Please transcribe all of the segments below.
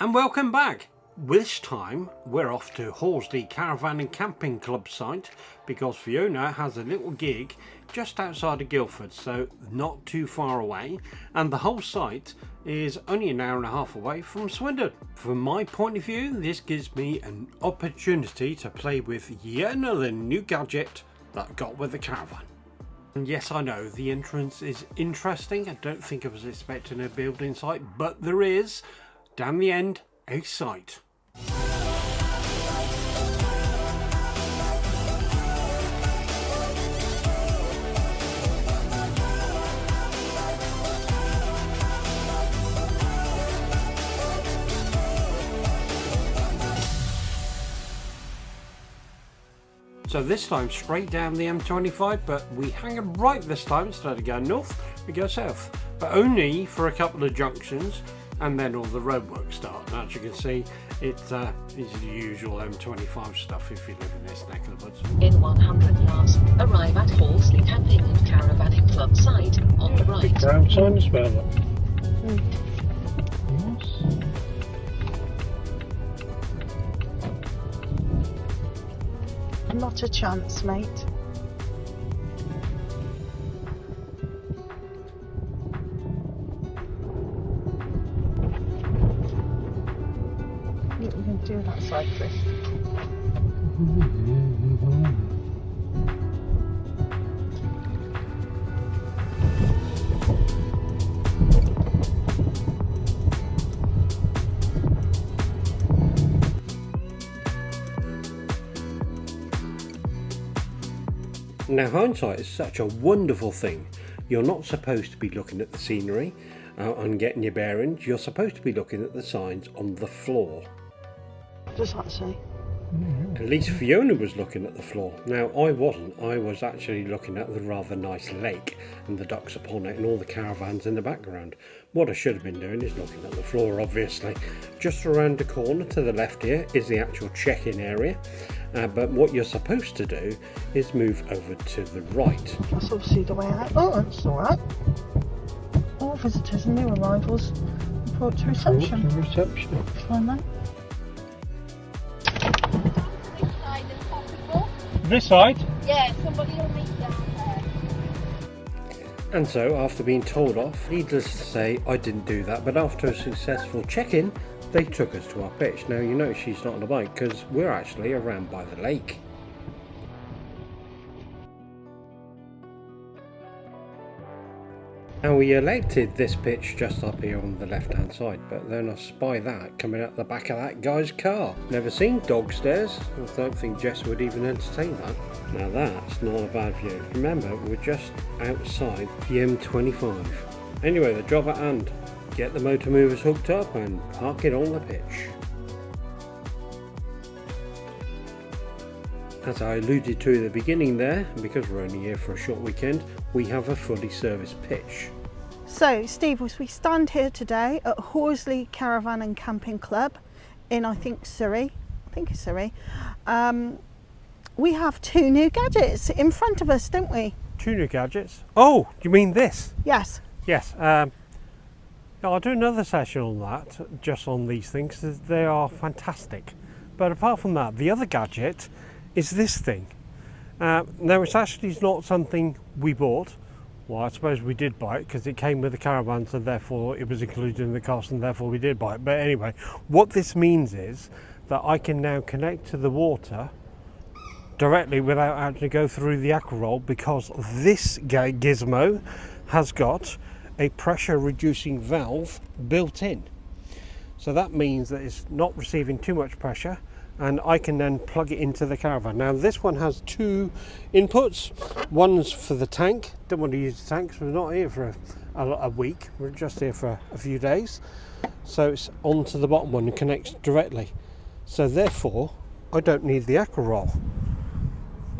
And welcome back. This time we're off to Horsley Caravan and Camping Club site because Fiona has a little gig just outside of Guildford, so not too far away, and the whole site is only an hour and a half away from Swindon. From my point of view, this gives me an opportunity to play with yet another new gadget that I got with the caravan. And yes, I know the entrance is interesting. I don't think I was expecting a building site, but there is, down the end, a site. So this time straight down the M25, but we hang a right this time. Instead of going north, we go south, but only for a couple of junctions, and then all the roadworks start. And as you can see, it's the usual M25 stuff if you live in this neck of the woods. In 100 yards, arrive at Horsley Camping and Caravanning Club site on the right. Big brown sign as well. Not a chance, mate. I think we can do that side first. Now, hindsight is such a wonderful thing. You're not supposed to be looking at the scenery and getting your bearings. You're supposed to be looking at the signs on the floor. What does that say? At least Fiona was looking at the floor. Now, I wasn't. I was actually looking at the rather nice lake and the ducks upon it and all the caravans in the background. What I should have been doing is looking at the floor, obviously. Just around the corner to the left here is the actual check-in area. But what you're supposed to do is move over to the right. That's obviously the way out. Oh, that's alright. All visitors and new arrivals report to reception. Reception. Fine, mate. This side if possible. This side? Yeah, somebody will meet down there. And so, after being told off, needless to say, I didn't do that. But after a successful check-in, they took us to our pitch. Now, you know she's not on a bike because we're actually around by the lake. Now, we elected this pitch just up here on the left hand side, but then I spy that coming out the back of that guy's car. Never seen dog stairs. I don't think Jess would even entertain that. Now that's not a bad view. Remember, we're just outside the M25. Anyway, the job at hand. Get the motor movers hooked up and park it on the pitch. As I alluded to at the beginning there, and because we're only here for a short weekend, we have a fully serviced pitch. So, Steve, as we stand here today at Horsley Caravan and Camping Club in, I think it's Surrey, we have two new gadgets in front of us, don't we? Two new gadgets? Oh, you mean this? Yes. Yes. I'll do another session on that, just on these things, because they are fantastic. But apart from that, the other gadget is this thing. Now, it's actually not something we bought. Well, I suppose we did buy it because it came with the caravan, so therefore it was included in the cost, and therefore we did buy it. But anyway, what this means is that I can now connect to the water directly without having to go through the aqua roll, because this gizmo has got a pressure reducing valve built in. So that means that it's not receiving too much pressure, and I can then plug it into the caravan. Now this one has two inputs. One's for the tank. Don't want to use the tank because we're not here for a week. We're just here for a few days. So it's onto the bottom one and connects directly. So therefore, I don't need the aqua roll.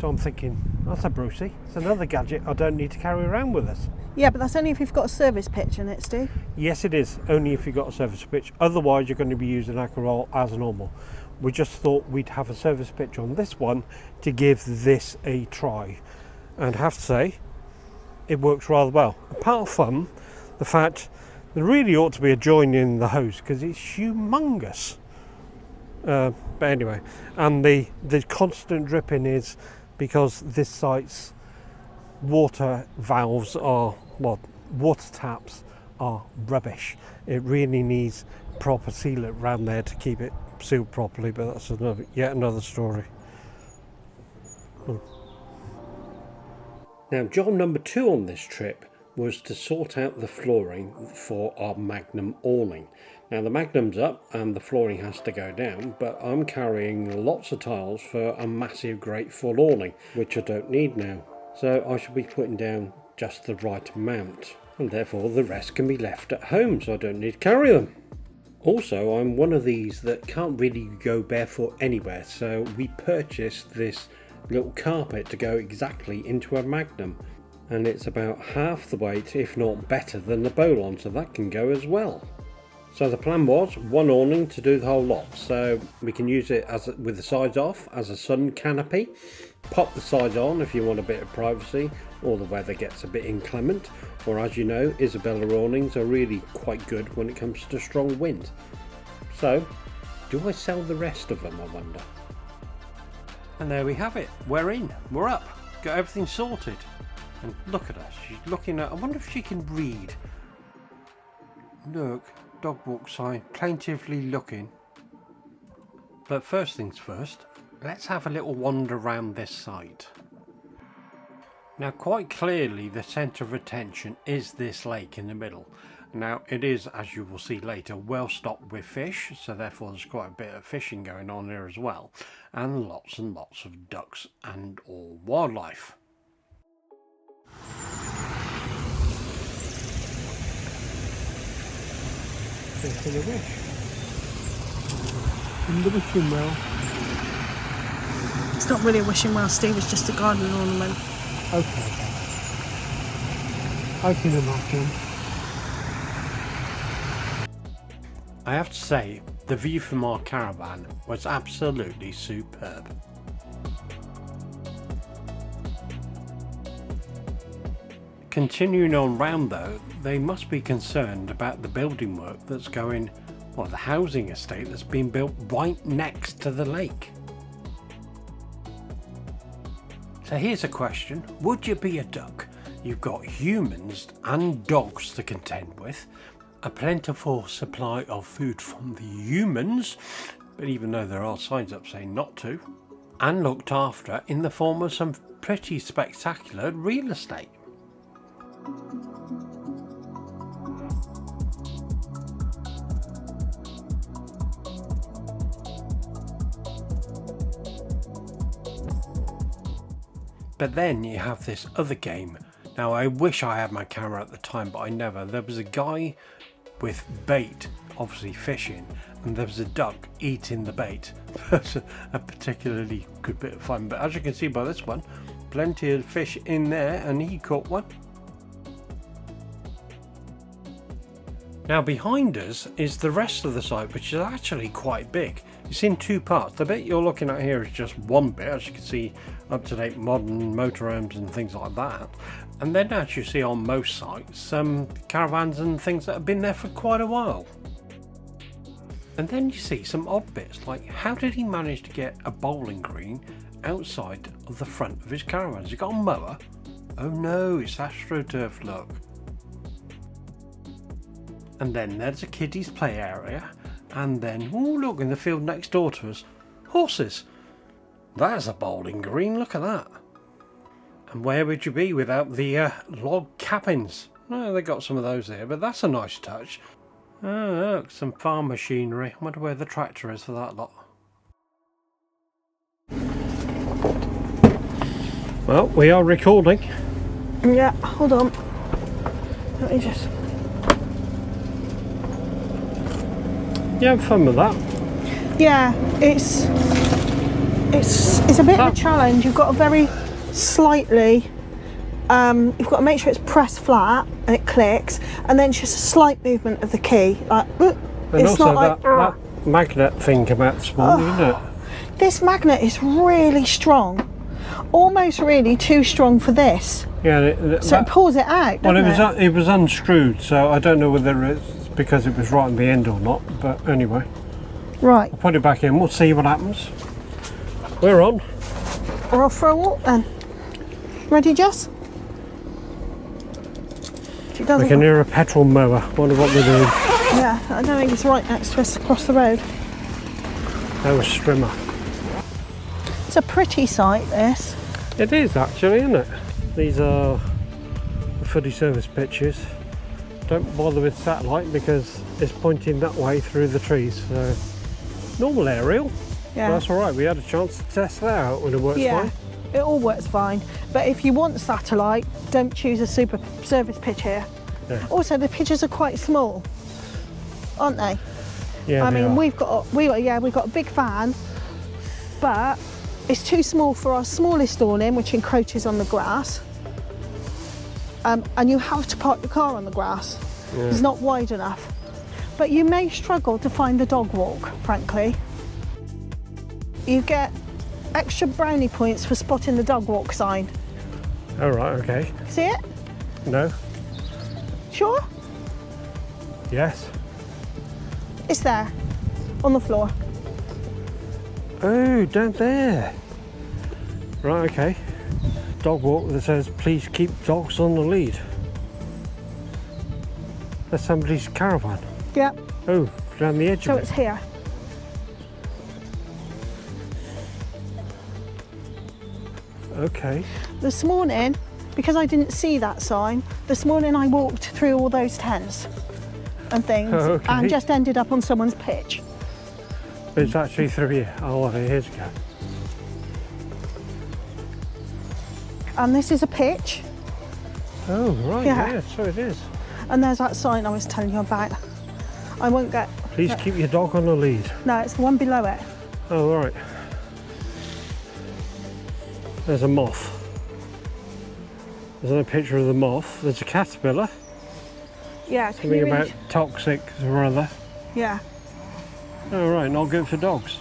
So I'm thinking, that's a Brucey. It's another gadget I don't need to carry around with us. Yeah, but that's only if you've got a service pitch in it, Steve. Yes, it is. Only if you've got a service pitch. Otherwise, you're going to be using aqua roll as normal. We just thought we'd have a service pitch on this one to give this a try. And I have to say, it works rather well. Apart from the fact There really ought to be a join in the hose because it's humongous. But anyway, and the constant dripping is because this site's water valves are, well, water taps are rubbish. It really needs proper sealant around there to keep it sealed properly, but that's yet another story. Now, job number 2 on this trip was to sort out the flooring for our Magnum awning. Now the Magnum's up and the flooring has to go down, but I'm carrying lots of tiles for a massive great full awning, which I don't need now. So I should be putting down just the right amount, and therefore the rest can be left at home so I don't need to carry them. Also, I'm one of these that can't really go barefoot anywhere, so we purchased this little carpet to go exactly into a Magnum, and it's about half the weight, if not better, than the Bolon, so that can go as well. So the plan was one awning to do the whole lot, so we can use it as with the sides off as a sun canopy, pop the sides on if you want a bit of privacy or the weather gets a bit inclement, or as you know, Isabella awnings are really quite good when it comes to strong wind. So do I sell the rest of them, I wonder? And there we have it, we're in, we're up, got everything sorted. And look at her, she's looking at, I wonder if she can read. Look, dog walk sign, plaintively looking. But first things first, let's have a little wander around this site. Now quite clearly the centre of attention is this lake in the middle. Now it is, as you will see later, well stocked with fish, so therefore there's quite a bit of fishing going on here as well. And lots of ducks and all wildlife. In the wishing well. It's not really a wishing well, Steve, it's just a garden ornament. Okay then. I can imagine. I have to say, the view from our caravan was absolutely superb. Continuing on round though, they must be concerned about the building work that's going, well, the housing estate that's been built right next to the lake. So here's a question, would you be a duck? You've got humans and dogs to contend with, a plentiful supply of food from the humans, but even though there are signs up saying not to, and looked after in the form of some pretty spectacular real estate. But then you have this other game. Now I wish I had my camera at the time, but I never. There was a guy with bait, obviously fishing, and there was a duck eating the bait. That's a particularly good bit of fun. But as you can see by this one, plenty of fish in there, and he caught one. Now behind us is the rest of the site, which is actually quite big. It's in 2 parts. The bit you're looking at here is just one bit, as you can see, up-to-date modern motorhomes and things like that. And then as you see on most sites, some caravans and things that have been there for quite a while. And then you see some odd bits, like how did he manage to get a bowling green outside of the front of his caravan? Has he got a mower? Oh no, it's AstroTurf, look. And then there's a kiddies play area, and then, oh look, in the field next door to us, horses. There's a bowling green, look at that. And where would you be without the log cabins? Oh, they got some of those there, but that's a nice touch. Oh look, some farm machinery. I wonder where the tractor is for that lot. Well, we are recording. Yeah, hold on. Let me just... You have fun with that? Yeah, it's a bit of a challenge. You've got to very slightly, you've got to make sure it's pressed flat and it clicks, and then just a slight movement of the key. Like, and it's also not that magnet thing came out this morning, isn't it? This magnet is really strong. almost really too strong for this. Yeah. So it pulls it out, Well, doesn't it was unscrewed, so I don't know whether it's because it was right in the end or not. But anyway, Right, I'll put it back in. We'll see what happens. We're on. we're off for a walk then. Ready, Jess? She We doesn't. can hear a petrol mower. Wonder what they're doing. Yeah, I don't think it's right next to us across the road. That was Strimmer. It's a pretty sight, this. It is actually, isn't it? These are the footy service pictures. Don't bother with satellite because it's pointing that way through the trees. So normal aerial. Yeah. That's all right. We had a chance to test that out and it works Yeah, fine. it all works fine. But if you want satellite, don't choose a super service pitch here. Yeah. Also, the pitches are quite small, aren't they? Yeah, I they mean, are. we've got a big fan, but it's too small for our smallest awning, which encroaches on the grass. And you have to park your car on the grass. Yeah. It's not wide enough. But you may struggle to find the dog walk, frankly. You get extra brownie points for spotting the dog walk sign. All right. Okay. See it? No. Sure? Yes. It's there, on the floor. Oh, down there. Right. Okay. Dog walk that says please keep dogs on the lead. That's somebody's caravan. Yeah, Oh, down the edge so of it's it. here. Okay. This morning, because I didn't see that sign, this morning I walked through all those tents and things Okay. and just ended up on someone's pitch. It's actually through here. Oh, here's a go. And this is a pitch, Oh, right. Yeah. Yeah. So it is. and there's that sign I was telling you about. I won't get, Please keep your dog on the lead. no, it's the one below it. Oh, all right. There's a moth. There's another picture of the moth. There's a caterpillar. Yeah, can Something you about read? toxic or other. Yeah. Oh, right. Not good for dogs.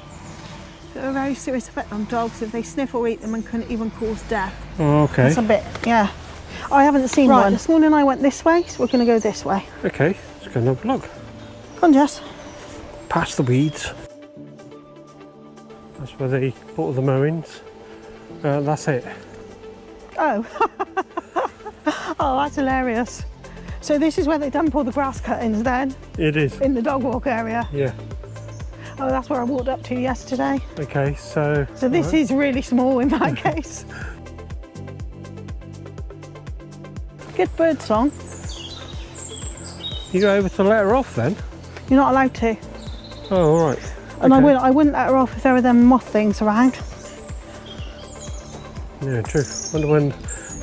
A very serious effect on dogs if they sniff or eat them and can even cause death. Oh, okay. That's a bit, yeah. I haven't seen one. This morning I went this way, so we're going to go this way. Okay. Let's go and have a look. Come on, Jess. Past the weeds. That's where they bought the mowings. That's it. Oh. Oh, that's hilarious. So this is where they dump all the grass cuttings then, It is. in the dog walk area. Yeah. Oh, that's where I walked up to yesterday. Okay. So. So this all right. is really small in that case. Good bird song. You able to let her off then? You're not allowed to. Oh, all right. And Okay. I wouldn't let her off if there were them moth things around. Yeah, true. Wonder when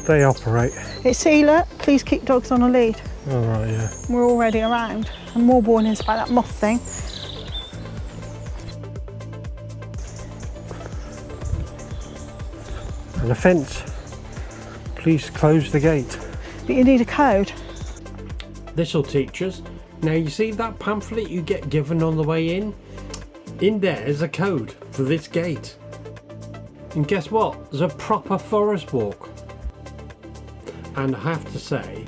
they operate. It's sealer, please keep dogs on a lead. All right. Yeah. We're already around. And more warnings about that moth thing. And a fence. Please close the gate. But you need a code. This'll teach us. Now you see that pamphlet you get given on the way in? In there is a code for this gate. And guess what? There's a proper forest walk. And I have to say,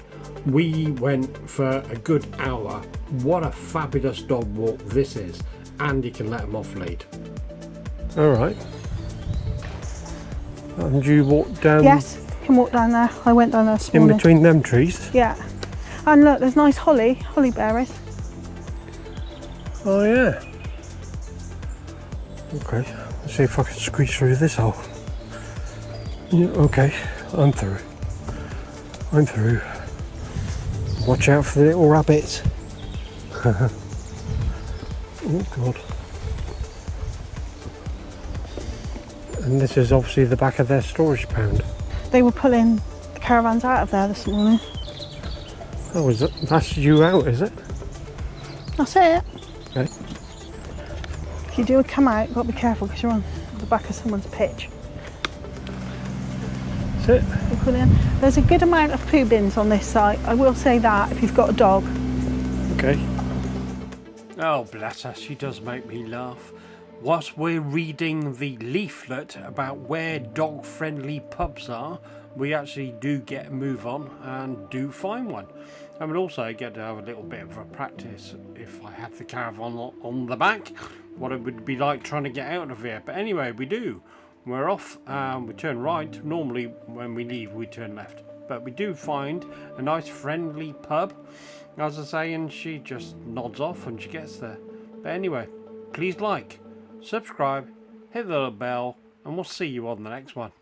we went for a good hour. What a fabulous dog walk this is. And you can let them off lead. Alright. And you walk down Yes, you can walk down there. I went down there this in morning. between them trees? Yeah. And look, there's nice holly berries. Oh yeah. Okay, let's see if I can squeeze through this hole. Yeah, okay, I'm through. I'm through. Watch out for the little rabbits. Oh god. And this is obviously the back of their storage pound. They were pulling the caravans out of there this morning. Oh, is it? That's you out, is it? That's it. Okay. If you do come out, you've got to be careful because you're on the back of someone's pitch. That's it. You're pulling. There's a good amount of poo bins on this site. I will say that if you've got a dog. Okay. Oh, bless her, she does make me laugh. whilst we're reading the leaflet about where dog-friendly pubs are, we actually do get a move on and do find one. And we'll also get to have a little bit of a practice if I had the caravan on the back, what it would be like trying to get out of here. But anyway, we do. We're off, we turn right. Normally when we leave we turn left. But we do find a nice friendly pub, as I say, and she just nods off and she gets there. But anyway, please like, subscribe, hit the little bell, and we'll see you on the next one.